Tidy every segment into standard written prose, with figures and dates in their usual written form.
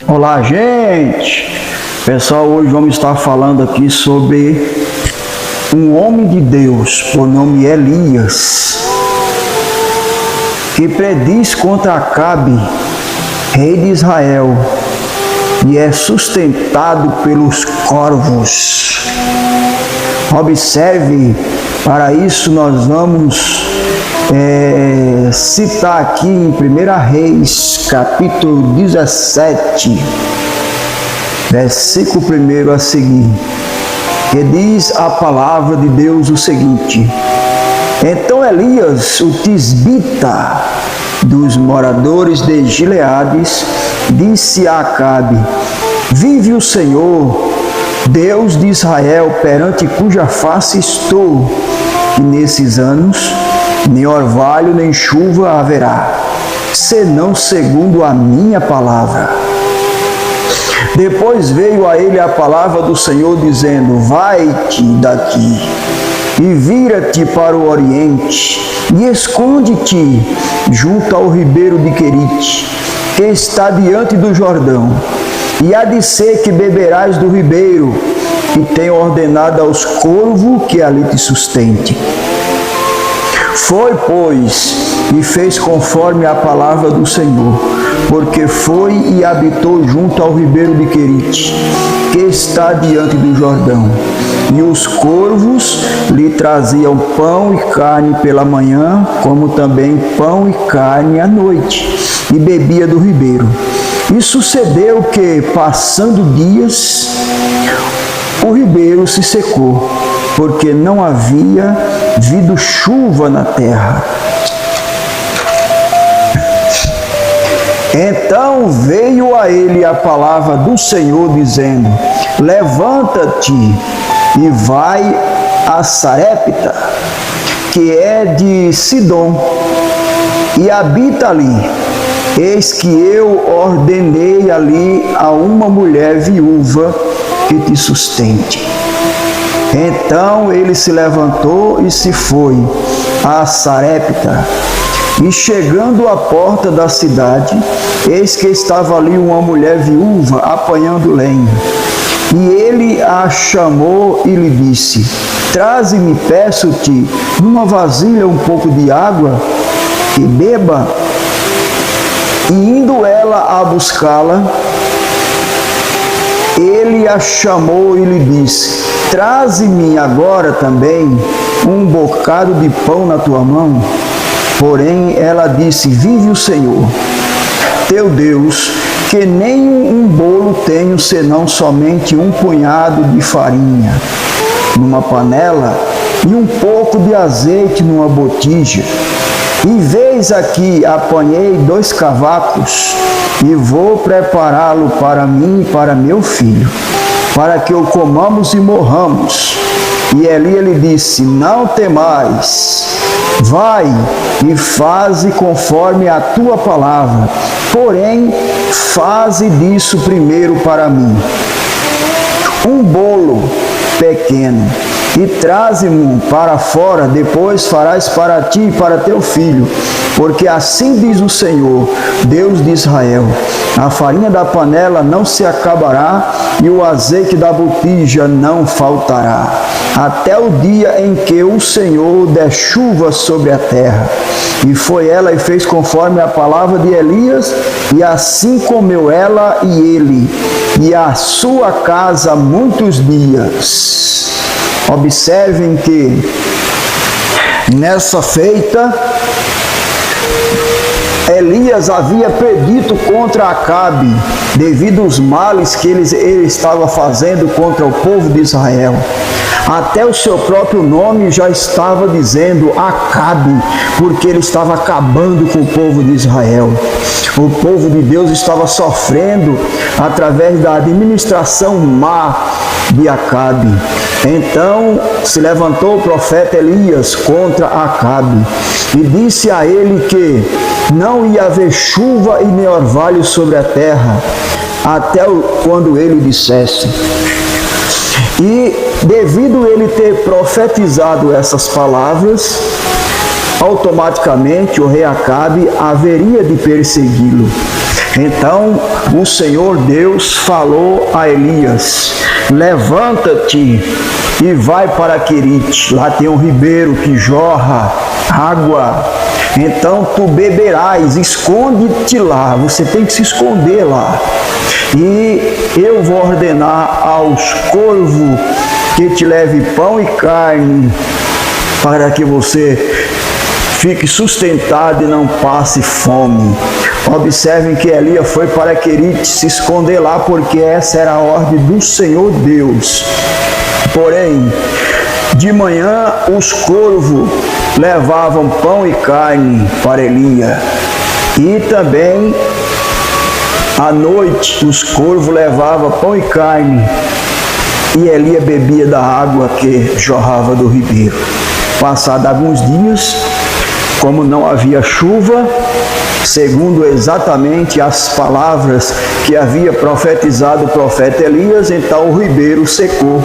Olá, gente! Pessoal, hoje vamos estar falando aqui sobre um homem de Deus, por nome Elias, que prediz contra Acabe, rei de Israel, e é sustentado pelos corvos. Observe, para isso nós vamos citar aqui em 1 Reis, capítulo 17, versículo 1 a seguir, que diz a palavra de Deus o seguinte: Então Elias, o tisbita dos moradores de Gileades, disse a Acabe: Vive o Senhor, Deus de Israel, perante cuja face estou, que nesses anos nem orvalho nem chuva haverá, senão segundo a minha palavra. Depois veio a ele a palavra do Senhor, dizendo: Vai-te daqui e vira-te para o oriente e esconde-te junto ao ribeiro de Querite, que está diante do Jordão. E há de ser que beberás do ribeiro, e tenho ordenado aos corvos que ali te sustente. Foi, pois, e fez conforme a palavra do Senhor, porque foi e habitou junto ao ribeiro de Querite, que está diante do Jordão. E os corvos lhe traziam pão e carne pela manhã, como também pão e carne à noite, e bebia do ribeiro. E sucedeu que, passando dias, o ribeiro se secou, porque não havia vindo chuva na terra. Então veio a ele a palavra do Senhor, dizendo: Levanta-te e vai a Sarepta, que é de Sidom, e habita ali. Eis que eu ordenei ali a uma mulher viúva que te sustente. Então ele se levantou e se foi a Sarepta. E chegando à porta da cidade, eis que estava ali uma mulher viúva apanhando lenha. E ele a chamou e lhe disse: Traze-me, peço-te, numa vasilha um pouco de água, e beba. E indo ela a buscá-la, ele a chamou e lhe disse: Traze-me agora também um bocado de pão na tua mão. Porém ela disse: Vive o Senhor, teu Deus, que nem um bolo tenho, senão somente um punhado de farinha numa panela e um pouco de azeite numa botija. E veis aqui, apanhei 2 cavacos e vou prepará-lo para mim e para meu filho, para que o comamos e morramos. E Eli lhe disse: Não temais, vai e faze conforme a tua palavra, porém faze disso primeiro para mim um bolo pequeno, e traze-mo para fora, depois farás para ti e para teu filho, porque assim diz o Senhor, Deus de Israel: a farinha da panela não se acabará, e o azeite da botija não faltará, até o dia em que o Senhor der chuva sobre a terra. E foi ela e fez conforme a palavra de Elias, e assim comeu ela e ele, e a sua casa muitos dias. Observem que nessa feita, Elias havia predito contra Acabe, devido aos males que ele estava fazendo contra o povo de Israel. Até o seu próprio nome já estava dizendo Acabe, porque ele estava acabando com o povo de Israel. O povo de Deus estava sofrendo através da administração má de Acabe. Então se levantou o profeta Elias contra Acabe e disse a ele que não ia haver chuva e nem orvalho sobre a terra, até quando ele dissesse. E devido a ele ter profetizado essas palavras, automaticamente o rei Acabe haveria de persegui-lo. Então o Senhor Deus falou a Elias: levanta-te e vai para Querite, lá tem um ribeiro que jorra água, então tu beberás, esconde-te lá, você tem que se esconder lá, e eu vou ordenar aos corvos que te leve pão e carne, para que você fique sustentado e não passe fome. Observem que Elias foi para Querite se esconder lá, porque essa era a ordem do Senhor Deus. Porém, de manhã os corvos levavam pão e carne para Elias, e também à noite os corvos levavam pão e carne, e Elias bebia da água que jorrava do ribeiro. Passados alguns dias, como não havia chuva, segundo exatamente as palavras que havia profetizado o profeta Elias, então o ribeiro secou.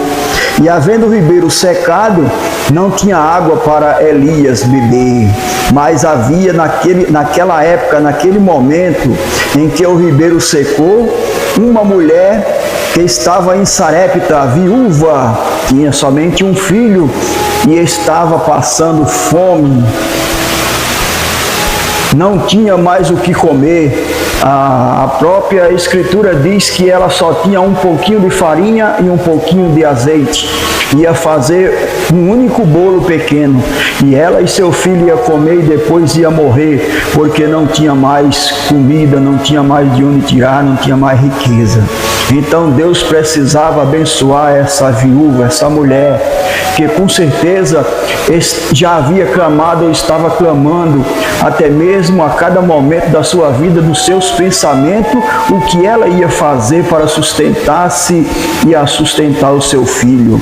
E havendo o ribeiro secado, não tinha água para Elias beber, mas havia naquela época, naquele momento em que o ribeiro secou, uma mulher que estava em Sarepta, viúva, tinha somente um filho e estava passando fome. Não tinha mais o que comer. A própria Escritura diz que ela só tinha um pouquinho de farinha e um pouquinho de azeite. Ia fazer um único bolo pequeno, e ela e seu filho iam comer e depois ia morrer, porque não tinha mais comida, não tinha mais de onde tirar, não tinha mais riqueza. Então Deus precisava abençoar essa viúva, essa mulher, que com certeza já havia clamado ou estava clamando, até mesmo a cada momento da sua vida, dos seus pensamentos, o que ela ia fazer para sustentar-se e a sustentar o seu filho.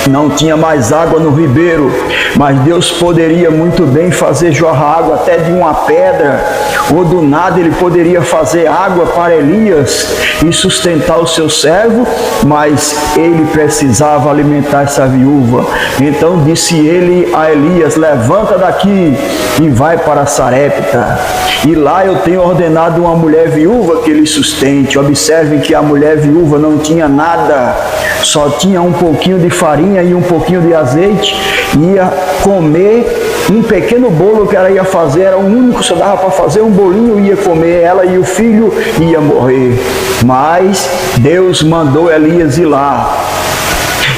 Não tinha mais água no ribeiro, mas Deus poderia muito bem fazer jorrar água até de uma pedra, ou do nada ele poderia fazer água para Elias e sustentar o seu servo, mas ele precisava alimentar essa viúva. Então disse ele a Elias: levanta daqui e vai para Sarepta, e lá eu tenho ordenado uma mulher viúva que lhe sustente. Observem que a mulher viúva não tinha nada, só tinha um pouquinho de farinha e um pouquinho de azeite, ia comer um pequeno bolo que ela ia fazer, era o único, só dava para fazer um bolinho, ia comer, ela e o filho ia morrer. Mas Deus mandou Elias ir lá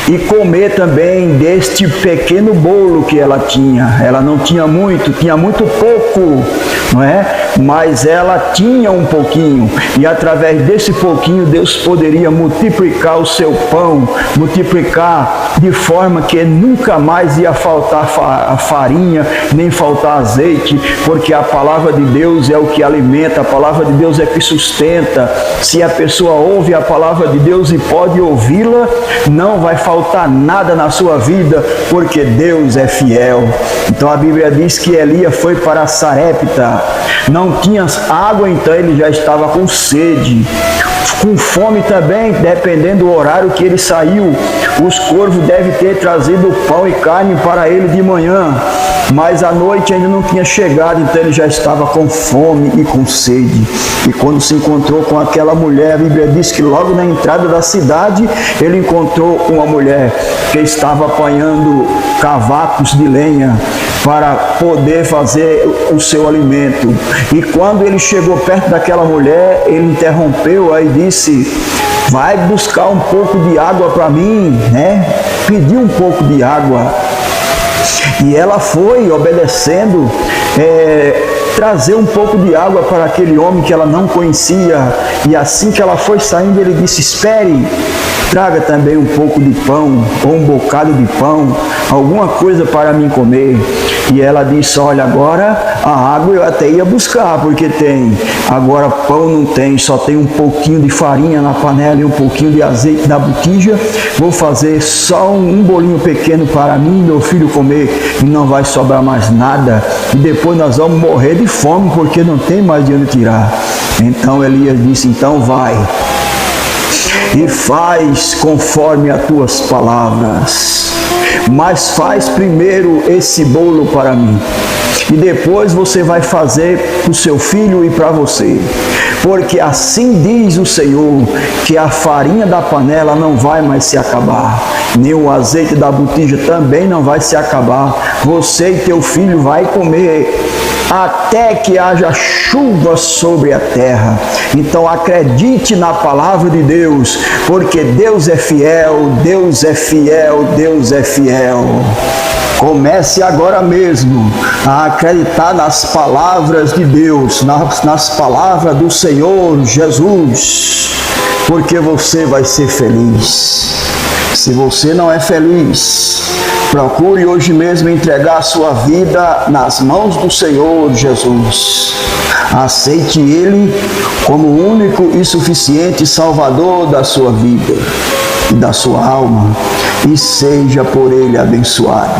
e comer também deste pequeno bolo que ela tinha. Ela não tinha muito, tinha muito pouco, não é? Mas ela tinha um pouquinho, e através desse pouquinho Deus poderia multiplicar o seu pão, multiplicar de forma que nunca mais ia faltar a farinha, nem faltar azeite, porque a palavra de Deus é o que alimenta, a palavra de Deus é que sustenta. Se a pessoa ouve a palavra de Deus e pode ouvi-la, não vai faltar nada na sua vida, porque Deus é fiel. Então a Bíblia diz que Elias foi para Sarepta, não tinha água, então ele já estava com sede, com fome também, dependendo do horário que ele saiu. Os corvos devem ter trazido pão e carne para ele de manhã, mas a noite ainda não tinha chegado, então ele já estava com fome e com sede. E quando se encontrou com aquela mulher, a Bíblia diz que logo na entrada da cidade, ele encontrou uma mulher que estava apanhando cavacos de lenha para poder fazer o seu alimento. E quando ele chegou perto daquela mulher, ele interrompeu aí e disse: vai buscar um pouco de água para mim, né? Pediu um pouco de água. E ela foi obedecendo, trazer um pouco de água para aquele homem que ela não conhecia. E assim que ela foi saindo, ele disse: espere, traga também um pouco de pão, ou um bocado de pão, alguma coisa para mim comer. E ela disse: olha, agora a água eu até ia buscar, porque tem, agora pão não tem, só tem um pouquinho de farinha na panela e um pouquinho de azeite na botija. Vou fazer só um bolinho pequeno para mim e meu filho comer, e não vai sobrar mais nada, e depois nós vamos morrer de fome, porque não tem mais de onde tirar. Então Elias disse: então vai e faz conforme as tuas palavras, mas faz primeiro esse bolo para mim, e depois você vai fazer para o seu filho e para você, porque assim diz o Senhor, que a farinha da panela não vai mais se acabar, nem o azeite da botija também não vai se acabar. Você e teu filho vai comer até que haja chuva sobre a terra. Então acredite na palavra de Deus, porque Deus é fiel, Deus é fiel, Deus é fiel. Comece agora mesmo a acreditar nas palavras de Deus, nas palavras do Senhor Jesus, porque você vai ser feliz. Se você não é feliz, procure hoje mesmo entregar a sua vida nas mãos do Senhor Jesus. Aceite Ele como o único e suficiente Salvador da sua vida e da sua alma, e seja por Ele abençoado.